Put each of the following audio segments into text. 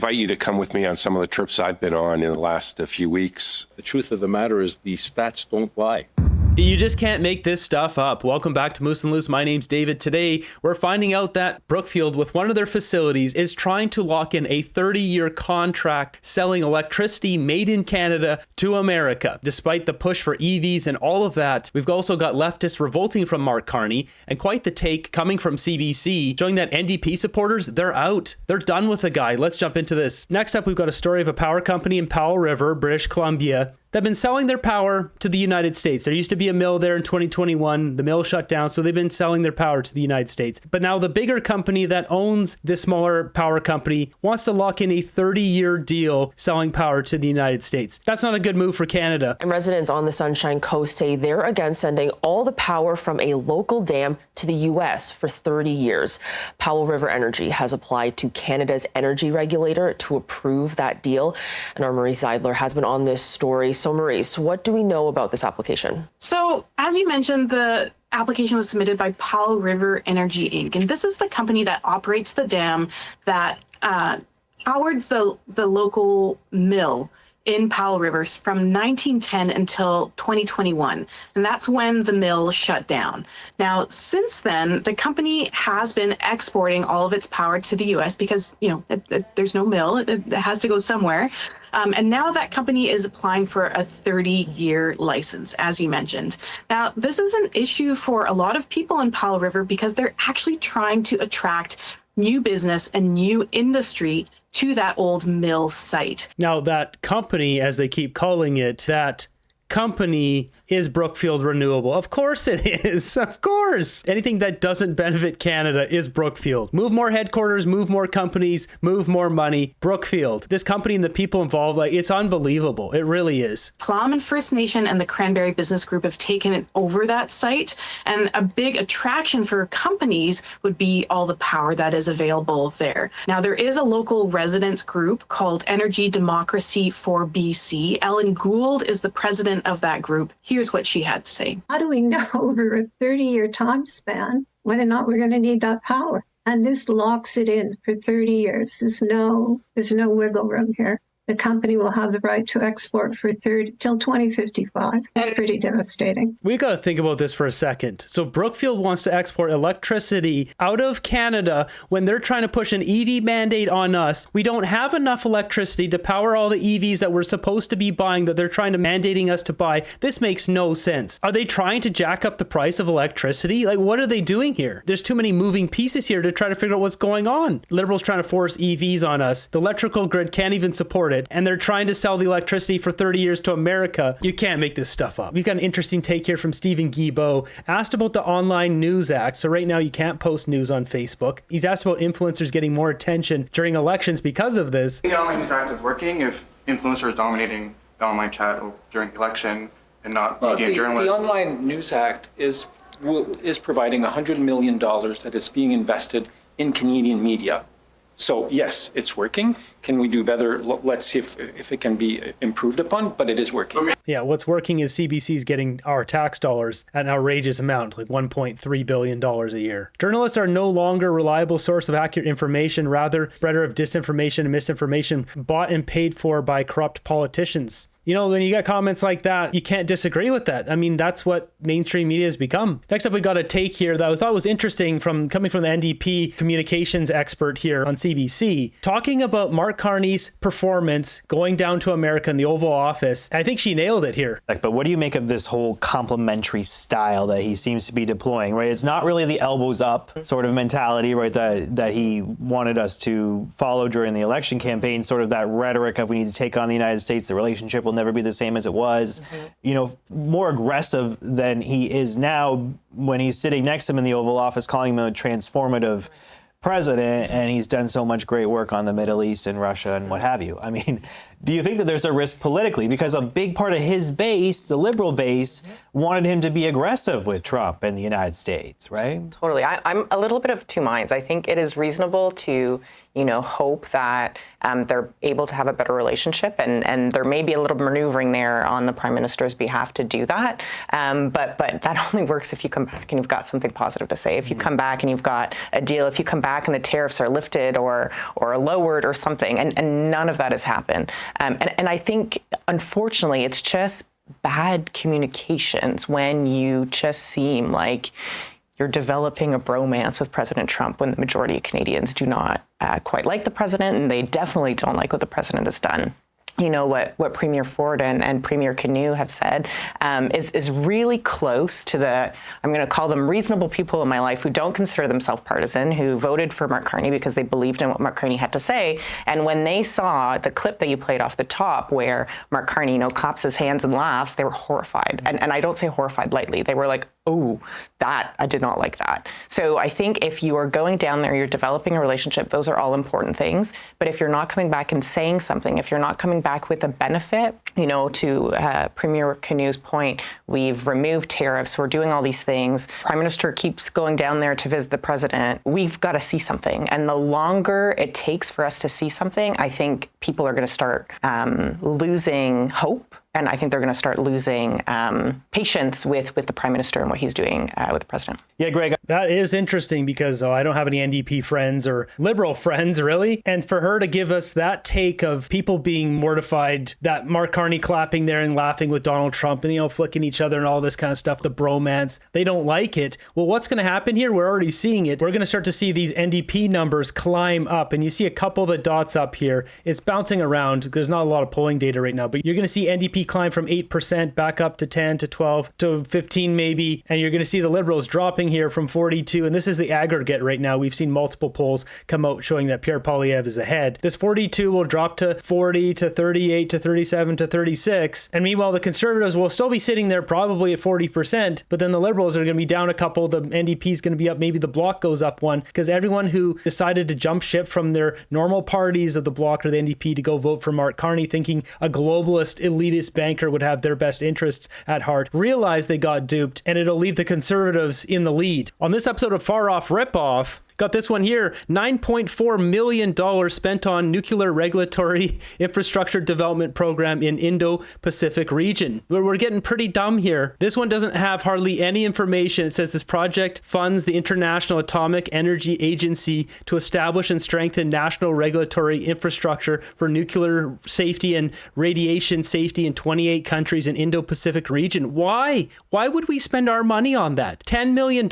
invite you to come with me on some of the trips I've been on in the last few weeks. The truth of the matter is the stats don't lie. You just can't make this stuff up. Welcome back to Moose and Loose. My name's David. Today, we're finding out that Brookfield, with one of their facilities, is trying to lock in a 30-year contract selling electricity made in Canada to America. Despite the push for EVs and all of that, we've also got leftists revolting from Mark Carney, and quite the take coming from CBC, showing that NDP supporters, they're out. They're done with the guy. Let's jump into this. Next up, we've got a story of a power company in Powell River, British Columbia, they've been selling their power to the United States. There used to be a mill there in 2021. The mill shut down, so they've been selling their power to the United States. But now the bigger company that owns this smaller power company wants to lock in a 30-year deal selling power to the United States. That's not a good move for Canada. And residents on the Sunshine Coast say they're against sending all the power from a local dam to the U.S. for 30 years. Powell River Energy has applied to Canada's energy regulator to approve that deal. And our Maurice Zeidler has been on this story. So Maurice, what do we know about this application? So as you mentioned, the application was submitted by Powell River Energy, Inc. And this is the company that operates the dam that powered the local mill in Powell River from 1910 until 2021. And that's when the mill shut down. Now, since then, the company has been exporting all of its power to the U.S. because, there's no mill. It has to go somewhere. And now that company is applying for a 30-year license, as you mentioned. Now, this is an issue for a lot of people in Powell River because they're actually trying to attract new business and new industry to that old mill site. Now, that company, as they keep calling it, that company is Brookfield Renewable. Of course it is. Of course. Anything that doesn't benefit Canada is Brookfield. Move more headquarters, move more companies, move more money. Brookfield. This company and the people involved, it's unbelievable. It really is. Plum and First Nation and the Cranberry Business Group have taken over that site. And a big attraction for companies would be all the power that is available there. Now, there is a local residents group called Energy Democracy for BC. Ellen Gould is the president of that group. Here's what she had to say. How do we know over a 30-year time span whether or not we're going to need that power? And this locks it in for 30 years. There's no wiggle room here. The company will have the right to export for till 2055. That's pretty devastating. We got to think about this for a second. So Brookfield wants to export electricity out of Canada when they're trying to push an EV mandate on us. We don't have enough electricity to power all the EVs that we're supposed to be buying that they're trying to mandating us to buy. This makes no sense. Are they trying to jack up the price of electricity? What are they doing here? There's too many moving pieces here to try to figure out what's going on. Liberals trying to force EVs on us. The electrical grid can't even support it, and they're trying to sell the electricity for 30 years to America. You can't make this stuff up. We've got an interesting take here from Stephen Guilbeault. Asked about the Online News Act. So right now you can't post news on Facebook. He's asked about influencers getting more attention during elections because of this. The Online News Act is working if influencers dominating the online chat during the election and not media journalists. The Online News Act is providing $100 million that is being invested in Canadian media. So yes, it's working. Can we do better? Let's see if it can be improved upon, but it is working. Yeah, what's working is CBC's getting our tax dollars at an outrageous amount, like $1.3 billion a year. Journalists are no longer a reliable source of accurate information, rather spreader of disinformation and misinformation bought and paid for by corrupt politicians. When you get comments like that, you can't disagree with that. I mean, that's what mainstream media has become. Next up, we got a take here that I thought was interesting coming from the NDP communications expert here on CBC, talking about Mark Carney's performance going down to America in the Oval Office. I think she nailed it here. But what do you make of this whole complimentary style that he seems to be deploying, right? It's not really the elbows up sort of mentality, right, that he wanted us to follow during the election campaign, sort of that rhetoric of we need to take on the United States, the relationship will never be the same as it was, more aggressive than he is now when he's sitting next to him in the Oval Office, calling him a transformative president, and he's done so much great work on the Middle East and Russia and what have you. I mean, Do you think that there's a risk politically? Because a big part of his base, the liberal base, wanted him to be aggressive with Trump and the United States, right? Totally. I'm a little bit of two minds. I think it is reasonable to, hope that they're able to have a better relationship, and there may be a little maneuvering there on the Prime Minister's behalf to do that. But that only works if you come back and you've got something positive to say. If you come back and you've got a deal, if you come back and the tariffs are lifted or lowered or something, and none of that has happened. And I think, unfortunately, it's just bad communications when you just seem like you're developing a bromance with President Trump when the majority of Canadians do not quite like the president, and they definitely don't like what the president has done. What Premier Ford and Premier Canoe have said is really close to I'm going to call them reasonable people in my life who don't consider themselves partisan, who voted for Mark Carney because they believed in what Mark Carney had to say. And when they saw the clip that you played off the top where Mark Carney, claps his hands and laughs, they were horrified. And I don't say horrified lightly. They were like, oh, I did not like that. So I think if you are going down there, you're developing a relationship, those are all important things. But if you're not coming back and saying something, if you're not coming back with a benefit, to Premier Canoe's point, we've removed tariffs, we're doing all these things. Prime Minister keeps going down there to visit the president. We've got to see something. And the longer it takes for us to see something, I think people are going to start losing hope. And I think they're going to start losing patience with the Prime Minister and what he's doing with the president. Yeah, Greg. That is interesting because I don't have any NDP friends or Liberal friends, really. And for her to give us that take of people being mortified, that Mark Carney clapping there and laughing with Donald Trump and, flicking each other and all this kind of stuff, the bromance, they don't like it. Well, what's going to happen here? We're already seeing it. We're going to start to see these NDP numbers climb up. And you see a couple of the dots up here. It's bouncing around. There's not a lot of polling data right now, but you're going to see NDP climb from 8% back up to 10 to 12 to 15 maybe, and you're going to see the Liberals dropping here from 42, and this is the aggregate right now. We've seen multiple polls come out showing that Pierre Poilievre is ahead. This 42 will drop to 40 to 38 to 37 to 36, and meanwhile the Conservatives will still be sitting there probably at 40%, but then the Liberals are going to be down a couple, the NDP is going to be up, maybe the Bloc goes up one, because everyone who decided to jump ship from their normal parties of the Bloc or the NDP to go vote for Mark Carney thinking a globalist elitist banker would have their best interests at heart, realize they got duped, and it'll leave the Conservatives in the lead. On this episode of Far Off Ripoff, got this one here, $9.4 million spent on nuclear regulatory infrastructure development program in Indo-Pacific region. We're getting pretty dumb here. This one doesn't have hardly any information. It says this project funds the International Atomic Energy Agency to establish and strengthen national regulatory infrastructure for nuclear safety and radiation safety in 28 countries in Indo-Pacific region. Why? Why would we spend our money on that? $10 million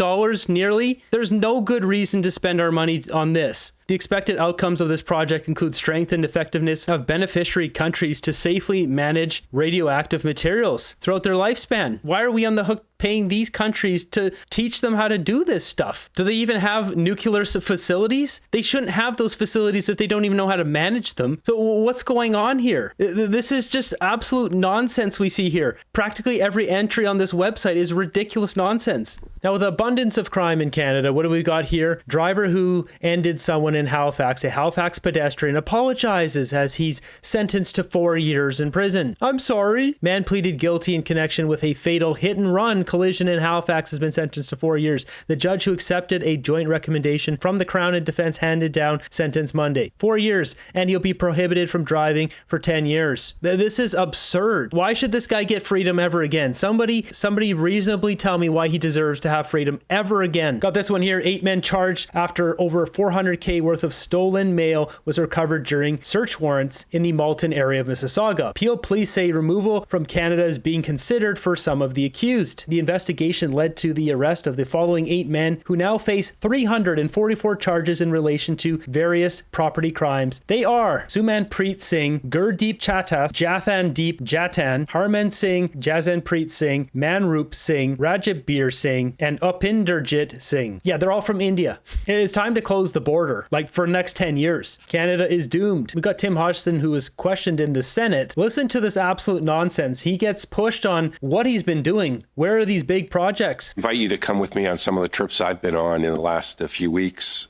nearly? There's no good reason to spend our money on this. The expected outcomes of this project include strength and effectiveness of beneficiary countries to safely manage radioactive materials throughout their lifespan. Why are we on the hook paying these countries to teach them how to do this stuff? Do they even have nuclear facilities? They shouldn't have those facilities if they don't even know how to manage them. So what's going on here? This is just absolute nonsense we see here. Practically every entry on this website is ridiculous nonsense. Now, with abundance of crime in Canada, what do we got here? Driver who ended someone in Halifax, a Halifax pedestrian, apologizes as he's sentenced to 4 years in prison. I'm sorry. Man pleaded guilty in connection with a fatal hit and run collision in Halifax has been sentenced to 4 years. The judge who accepted a joint recommendation from the Crown and Defense handed down sentence Monday. 4 years, and he'll be prohibited from driving for 10 years. This is absurd. Why should this guy get freedom ever again? Somebody reasonably tell me why he deserves to have freedom ever again. Got this one here. 8 men charged after over $400K worth of stolen mail was recovered during search warrants in the Malton area of Mississauga. Peel police say removal from Canada is being considered for some of the accused. The investigation led to the arrest of the following 8 men who now face 344 charges in relation to various property crimes. They are Sumanpreet Singh, Gurdeep Chatath, Jathandeep Jatan, Harman Singh, Jazanpreet Singh, Manroop Singh, Rajabir Singh, and Upinderjit Singh. Yeah, they're all from India. It is time to close the border, like for the next 10 years. Canada is doomed. We got Tim Hodgson, who was questioned in the Senate. Listen to this absolute nonsense. He gets pushed on what he's been doing. Where are these big projects? I invite you to come with me on some of the trips I've been on in the last few weeks.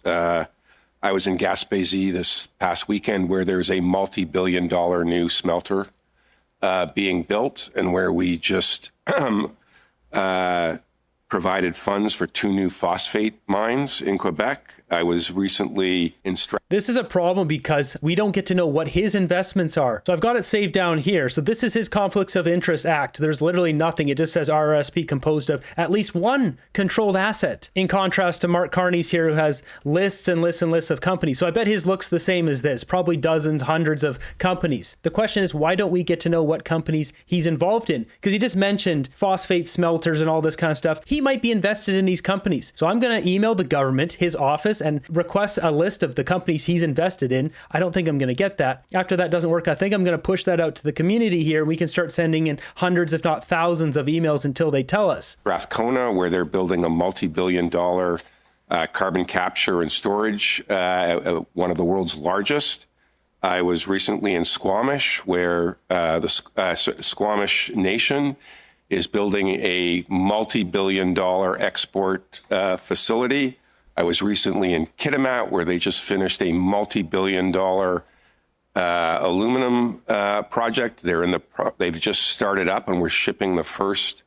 I was in Gaspésie this past weekend where there's a multi-billion-dollar new smelter being built, and where we just provided funds for 2 new phosphate mines in Quebec. I was recently in This is a problem because we don't get to know what his investments are. So I've got it saved down here. So this is his Conflicts of Interest Act. There's literally nothing. It just says RRSP composed of at least one controlled asset. In contrast to Mark Carney's here, who has lists and lists and lists of companies. So I bet his looks the same as this, probably dozens, hundreds of companies. The question is, why don't we get to know what companies he's involved in? Because he just mentioned phosphate smelters and all this kind of stuff. He might be invested in these companies. So I'm going to email the government, his office, and request a list of the companies he's invested in. I don't think I'm going to get that. After that doesn't work, I think I'm going to push that out to the community here. We can start sending in hundreds, if not thousands of emails until they tell us. Strathcona, where they're building a multi-billion-dollar carbon capture and storage, one of the world's largest. I was recently in Squamish, where the Squamish Nation is building a multi-billion-dollar export facility. I was recently in Kitimat, where they just finished a multi-billion-dollar aluminum project. They've just started up, and we're shipping the first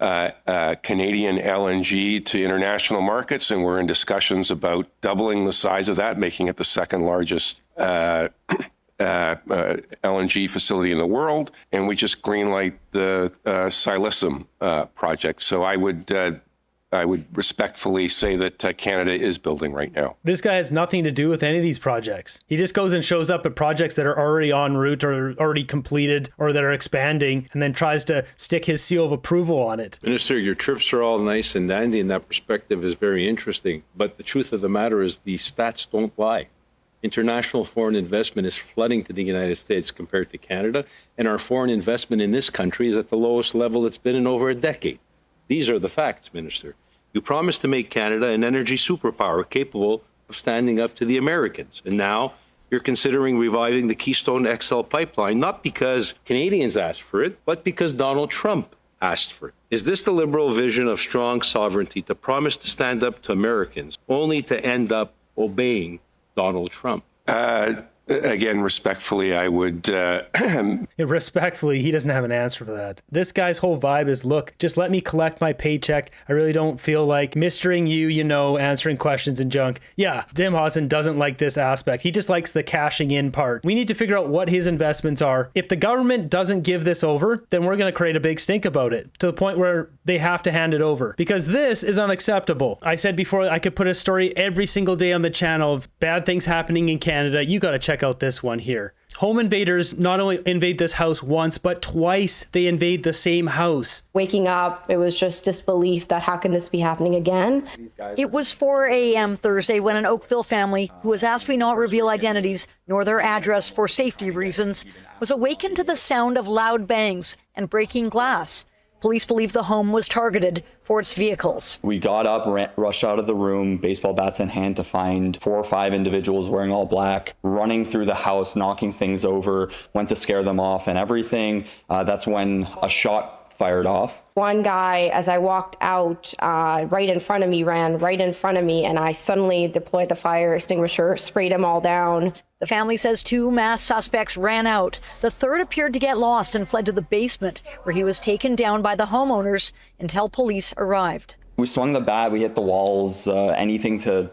Canadian LNG to international markets, and we're in discussions about doubling the size of that, making it the second largest LNG facility in the world. And we just greenlight the Silicium project. So I would respectfully say that Canada is building right now. This guy has nothing to do with any of these projects. He just goes and shows up at projects that are already en route or already completed or that are expanding, and then tries to stick his seal of approval on it. Minister, your trips are all nice and dandy, and that perspective is very interesting. But the truth of the matter is the stats don't lie. International foreign investment is flooding to the United States compared to Canada, and our foreign investment in this country is at the lowest level it's been in over a decade. These are the facts, Minister. You promised to make Canada an energy superpower capable of standing up to the Americans. And now you're considering reviving the Keystone XL pipeline, not because Canadians asked for it, but because Donald Trump asked for it. Is this the Liberal vision of strong sovereignty, to promise to stand up to Americans, only to end up obeying Donald Trump? Again, respectfully, I would... Respectfully, he doesn't have an answer for that. This guy's whole vibe is, look, just let me collect my paycheck. I really don't feel like mistering you, answering questions and junk. Yeah, Tim Hodson doesn't like this aspect. He just likes the cashing in part. We need to figure out what his investments are. If the government doesn't give this over, then we're going to create a big stink about it, to the point where they have to hand it over, because this is unacceptable. I said before, I could put a story every single day on the channel of bad things happening in Canada. You got to check out this one here. Home invaders not only invade this house once, but twice they invade the same house. Waking up, it was just disbelief that how can this be happening again? It was 4 a.m. Thursday when an Oakville family, who was asked we not reveal identities nor their address for safety reasons, was awakened to the sound of loud bangs and breaking glass. Police believe the home was targeted for its vehicles. We got up, rushed out of the room, baseball bats in hand, to find 4 or 5 individuals wearing all black, running through the house, knocking things over, went to scare them off and everything. That's when a shot fired off. One guy, as I walked out, right in front of me, ran right in front of me, and I suddenly deployed the fire extinguisher, sprayed them all down. The family says 2 masked suspects ran out. The third appeared to get lost and fled to the basement, where he was taken down by the homeowners until police arrived. We swung the bat, we hit the walls, anything to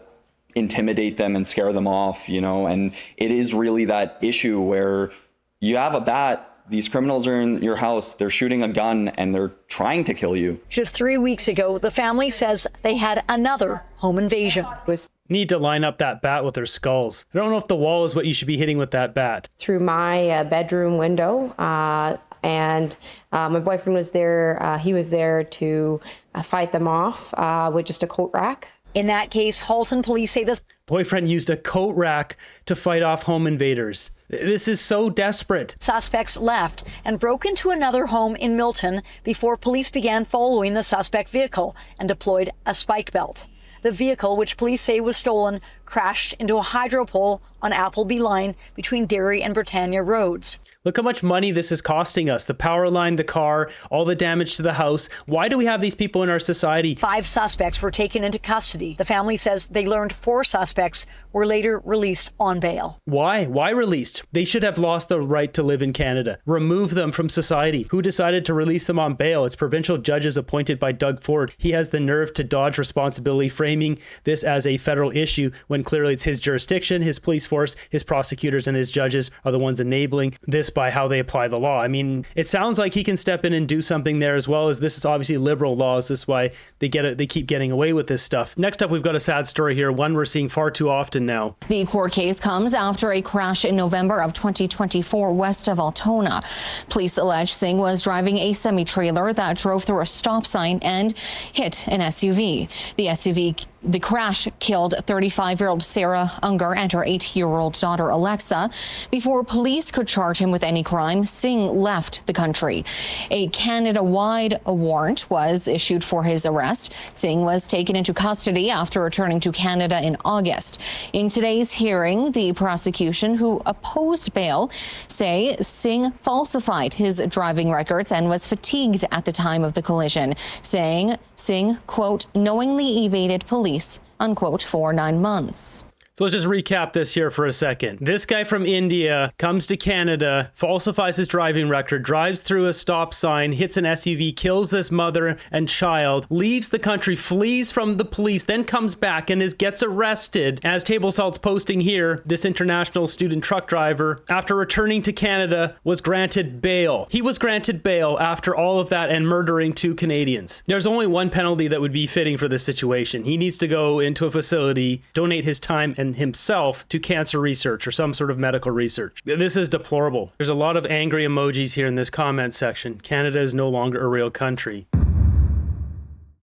intimidate them and scare them off, and it is really that issue where you have a bat, these criminals are in your house, they're shooting a gun, and they're trying to kill you. Just 3 weeks ago, the family says they had another home invasion. Need to line up that bat with their skulls. I don't know if the wall is what you should be hitting with that bat. Through my bedroom window, and my boyfriend was there. He was there to fight them off with just a coat rack. In that case, Halton police say this boyfriend used a coat rack to fight off home invaders. This is so desperate. Suspects left and broke into another home in Milton before police began following the suspect vehicle and deployed a spike belt. The vehicle, which police say was stolen crashed into a hydro pole on Appleby Line between Derry and Britannia Roads. Look how much money this is costing us. The power line, the car, all the damage to the house. Why do we have these people in our society? 5 suspects were taken into custody. The family says they learned 4 suspects were later released on bail. Why? Why released? They should have lost the right to live in Canada. Remove them from society. Who decided to release them on bail? It's provincial judges appointed by Doug Ford. He has the nerve to dodge responsibility, framing this as a federal issue when clearly it's his jurisdiction, his police force, his prosecutors, and his judges are the ones enabling this by how they apply the law. I mean, it sounds like he can step in and do something there, as well as this is obviously liberal laws. This is why they keep getting away with this stuff. Next up, we've got a sad story here, one we're seeing far too often now. The court case comes after a crash in November of 2024 west of Altona. Police allege Singh was driving a semi-trailer that drove through a stop sign and hit an SUV. The crash killed 35-year-old Sarah Unger and her 8-year-old daughter Alexa. Before police could charge him with any crime, Singh left the country. A Canada-wide warrant was issued for his arrest. Singh was taken into custody after returning to Canada in August. In today's hearing, the prosecution, who opposed bail, say Singh falsified his driving records and was fatigued at the time of the collision, saying Singh, quote, knowingly evaded police, unquote, for 9 months. So let's just recap this here for a second. This guy from India comes to Canada, falsifies his driving record, drives through a stop sign, hits an SUV, kills this mother and child, leaves the country, flees from the police, then comes back and gets arrested. As Table Salt's posting here, this international student truck driver, after returning to Canada, was granted bail. He was granted bail after all of that and murdering 2 Canadians. There's only one penalty that would be fitting for this situation. He needs to go into a facility, donate his time and himself to cancer research or some sort of medical research. This is deplorable. There's a lot of angry emojis here in this comment section. Canada is no longer a real country.